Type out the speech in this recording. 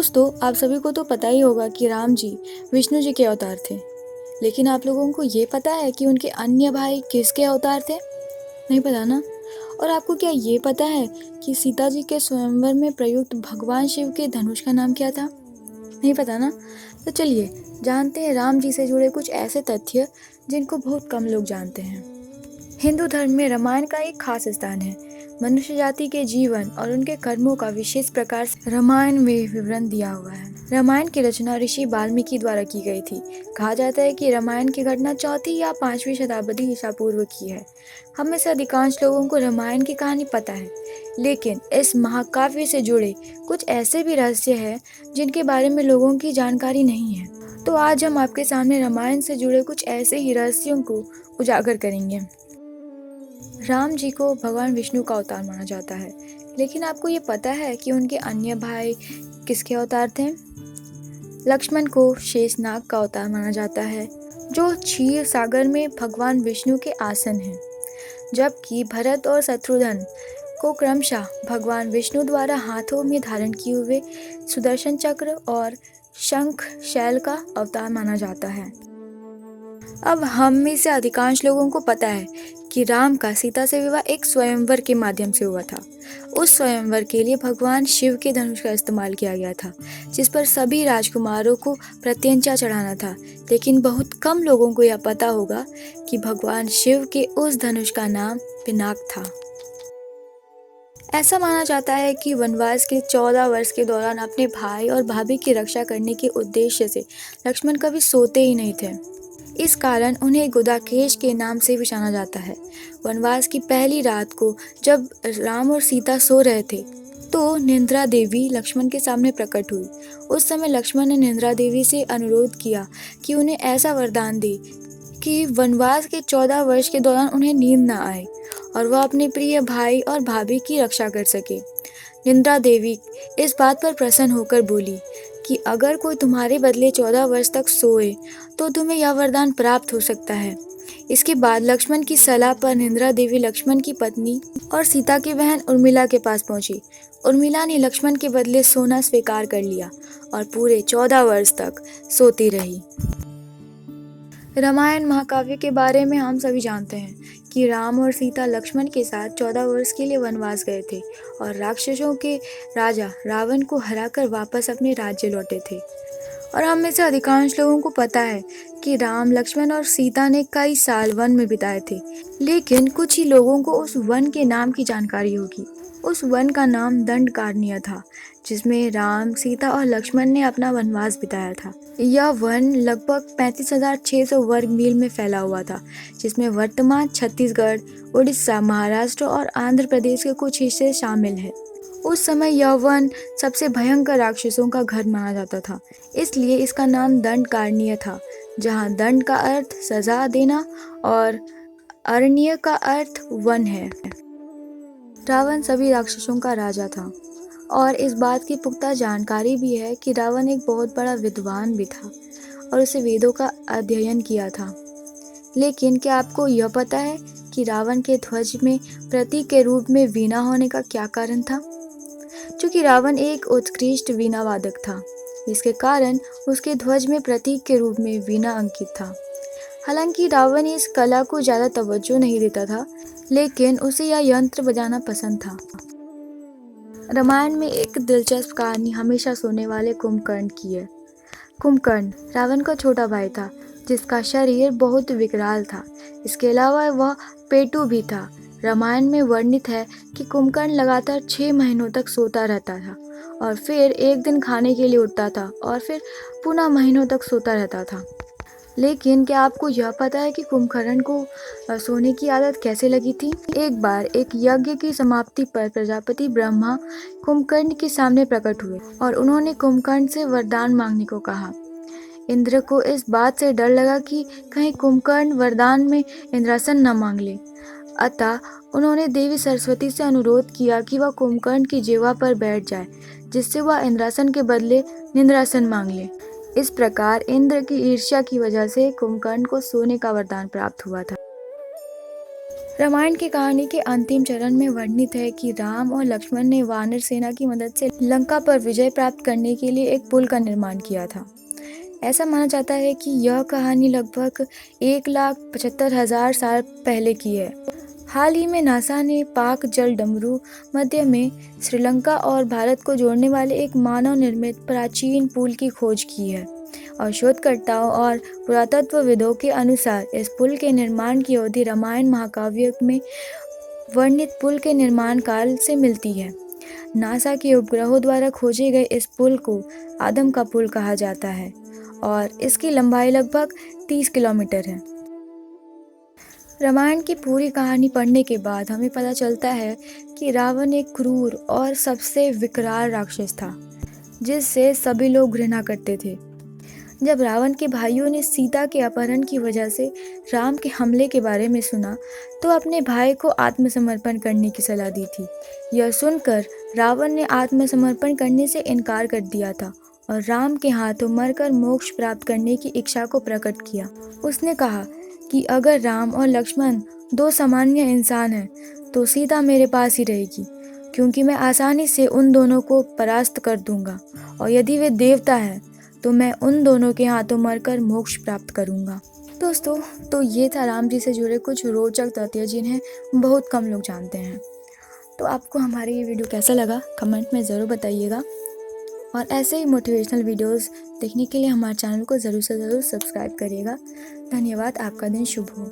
दोस्तों, आप सभी को तो पता ही होगा कि राम जी विष्णु जी के अवतार थे। लेकिन आप लोगों को ये पता है कि उनके अन्य भाई किसके अवतार थे? नहीं पता ना? और आपको क्या ये पता है कि सीता जी के स्वयंवर में प्रयुक्त भगवान शिव के धनुष का नाम क्या था? नहीं पता ना? तो चलिए जानते हैं राम जी से जुड़े कुछ ऐसे तथ्य जिनको बहुत कम लोग जानते हैं। हिंदू धर्म में रामायण का एक खास स्थान है। मनुष्य जाति के जीवन और उनके कर्मों का विशेष प्रकार से रामायण में विवरण दिया हुआ है। रामायण की रचना ऋषि वाल्मीकि द्वारा की गई थी। कहा जाता है कि रामायण की घटना 4वीं या 5वीं शताब्दी ईसा पूर्व की है। हम में से अधिकांश लोगों को रामायण की कहानी पता है, लेकिन इस महाकाव्य से जुड़े कुछ ऐसे भी रहस्य हैं जिनके बारे में लोगों की जानकारी नहीं है। तो आज हम आपके सामने रामायण से जुड़े कुछ ऐसे ही रहस्यों को उजागर करेंगे। राम जी को भगवान विष्णु का अवतार माना जाता है, लेकिन आपको ये पता है कि उनके अन्य भाई किसके अवतार थे? लक्ष्मण को शेषनाग का अवतार माना जाता है, जो क्षीर सागर में भगवान विष्णु के आसन हैं, जबकि भरत और शत्रुघ्न को क्रमशः भगवान विष्णु द्वारा हाथों में धारण किए हुए सुदर्शन चक्र और शंख शैल का अवतार माना जाता है। अब हम में से अधिकांश लोगों को पता है कि राम का सीता से विवाह एक स्वयंवर के माध्यम से हुआ था। उस स्वयंवर के लिए भगवान शिव के धनुष का इस्तेमाल किया गया था, जिस पर सभी राजकुमारों को प्रत्यंचा चढ़ाना था। लेकिन बहुत कम लोगों को यह पता होगा कि भगवान शिव के उस धनुष का नाम पिनाक था। ऐसा माना जाता है कि वनवास के 14 वर्ष के दौरान अपने भाई और भाभी की रक्षा करने के उद्देश्य से लक्ष्मण कभी सोते ही नहीं थे। इस कारण उन्हें गुदाकेश के नाम से भी जाना जाता है। वनवास की पहली रात को जब राम और सीता सो रहे थे, तो निंद्रा देवी लक्ष्मण के सामने प्रकट हुई। उस समय लक्ष्मण ने निंद्रा देवी से अनुरोध किया कि उन्हें ऐसा वरदान दे कि वनवास के 14 वर्ष के दौरान उन्हें नींद न आए और वह अपने प्रिय भाई और भाभी की रक्षा कर सके। निंद्रा देवी इस बात पर प्रसन्न होकर बोली कि अगर कोई तुम्हारे बदले 14 वर्ष तक सोए तो तुम्हें यह वरदान प्राप्त हो सकता है। इसके बाद लक्ष्मण की सलाह पर निंद्रा देवी लक्ष्मण की पत्नी और सीता की बहन उर्मिला के पास पहुंची। उर्मिला ने लक्ष्मण के बदले सोना स्वीकार कर लिया और पूरे 14 वर्ष तक सोती रही। रामायण महाकाव्य के बारे में हम सभी जानते हैं कि राम और सीता लक्ष्मण के साथ 14 वर्ष के लिए वनवास गए थे और राक्षसों के राजा रावण को हराकर वापस अपने राज्य लौटे थे। और हम में से अधिकांश लोगों को पता है कि राम, लक्ष्मण और सीता ने कई साल वन में बिताए थे, लेकिन कुछ ही लोगों को उस वन के नाम की जानकारी होगी। उस वन का नाम दंडकारण्य था, जिसमें राम, सीता और लक्ष्मण ने अपना वनवास बिताया था। यह वन लगभग 35,600 वर्ग मील में फैला हुआ था, जिसमें वर्तमान छत्तीसगढ़, उड़ीसा, महाराष्ट्र और आंध्र प्रदेश के कुछ हिस्से शामिल हैं। उस समय यह वन सबसे भयंकर राक्षसों का घर माना जाता था, इसलिए इसका नाम दंडकारण्य था, जहाँ दंड का अर्थ सजा देना और अरण्य का अर्थ वन है। रावण सभी राक्षसों का राजा था और इस बात की पुख्ता जानकारी भी है कि रावण एक बहुत बड़ा विद्वान भी था और उसे वेदों का अध्ययन किया था। लेकिन क्या आपको यह पता है कि रावण के ध्वज में प्रतीक के रूप में वीणा होने का क्या कारण था? क्योंकि रावण एक उत्कृष्ट वीणा वादक था, जिसके कारण उसके ध्वज में प्रतीक के रूप में वीणा अंकित था। हालांकि रावण इस कला को ज़्यादा तवज्जो नहीं देता था, लेकिन उसे यह यंत्र बजाना पसंद था। रामायण में एक दिलचस्प कहानी हमेशा सोने वाले कुंभकर्ण की है। कुंभकर्ण रावण का छोटा भाई था, जिसका शरीर बहुत विकराल था। इसके अलावा वह पेटू भी था। रामायण में वर्णित है कि कुंभकर्ण लगातार 6 महीनों तक सोता रहता था और फिर एक दिन खाने के लिए उठता था और फिर पुनः महीनों तक सोता रहता था। लेकिन क्या आपको यह पता है कि कुंभकर्ण को सोने की आदत कैसे लगी थी? एक बार एक यज्ञ की समाप्ति पर प्रजापति ब्रह्मा कुंभकर्ण के सामने प्रकट हुए और उन्होंने कुंभकर्ण से वरदान मांगने को कहा। इंद्र को इस बात से डर लगा कि कहीं कुंभकर्ण वरदान में इंद्रासन न मांग ले, अतः उन्होंने देवी सरस्वती से अनुरोध किया कि वह कुंभकर्ण की जिह्वा पर बैठ जाए, जिससे वह इंद्रासन के बदले निंद्रासन मांग ले। इस प्रकार इंद्र की ईर्ष्या की वजह से कुंभकर्ण को सोने का वरदान प्राप्त हुआ था। रामायण की कहानी के अंतिम चरण में वर्णित है कि राम और लक्ष्मण ने वानर सेना की मदद से लंका पर विजय प्राप्त करने के लिए एक पुल का निर्माण किया था। ऐसा माना जाता है कि यह कहानी लगभग 1,75,000 साल पहले की है। हाल ही में नासा ने पाक जल डमरू मध्य में श्रीलंका और भारत को जोड़ने वाले एक मानव निर्मित प्राचीन पुल की खोज की है और शोधकर्ताओं और पुरातत्वविदों के अनुसार इस पुल के निर्माण की अवधि रामायण महाकाव्य में वर्णित पुल के निर्माण काल से मिलती है। नासा के उपग्रहों द्वारा खोजे गए इस पुल को आदम का पुल कहा जाता है और इसकी लंबाई लगभग 30 किलोमीटर है। रामायण की पूरी कहानी पढ़ने के बाद हमें पता चलता है कि रावण एक क्रूर और सबसे विकराल राक्षस था, जिससे सभी लोग घृणा करते थे। जब रावण के भाइयों ने सीता के अपहरण की वजह से राम के हमले के बारे में सुना, तो अपने भाई को आत्मसमर्पण करने की सलाह दी थी। यह सुनकर रावण ने आत्मसमर्पण करने से इनकार कर दिया था और राम के हाथों मरकर मोक्ष प्राप्त करने की इच्छा को प्रकट किया। उसने कहा कि अगर राम और लक्ष्मण दो सामान्य इंसान हैं, तो सीता मेरे पास ही रहेगी, क्योंकि मैं आसानी से उन दोनों को परास्त कर दूंगा, और यदि वे देवता हैं तो मैं उन दोनों के हाथों मरकर मोक्ष प्राप्त करूंगा। दोस्तों, तो ये था राम जी से जुड़े कुछ रोचक तथ्य जिन्हें बहुत कम लोग जानते हैं। तो आपको हमारी ये वीडियो कैसा लगा कमेंट में ज़रूर बताइएगा, और ऐसे ही मोटिवेशनल वीडियोस देखने के लिए हमारे चैनल को ज़रूर से ज़रूर सब्सक्राइब करिएगा। धन्यवाद। आपका दिन शुभ हो।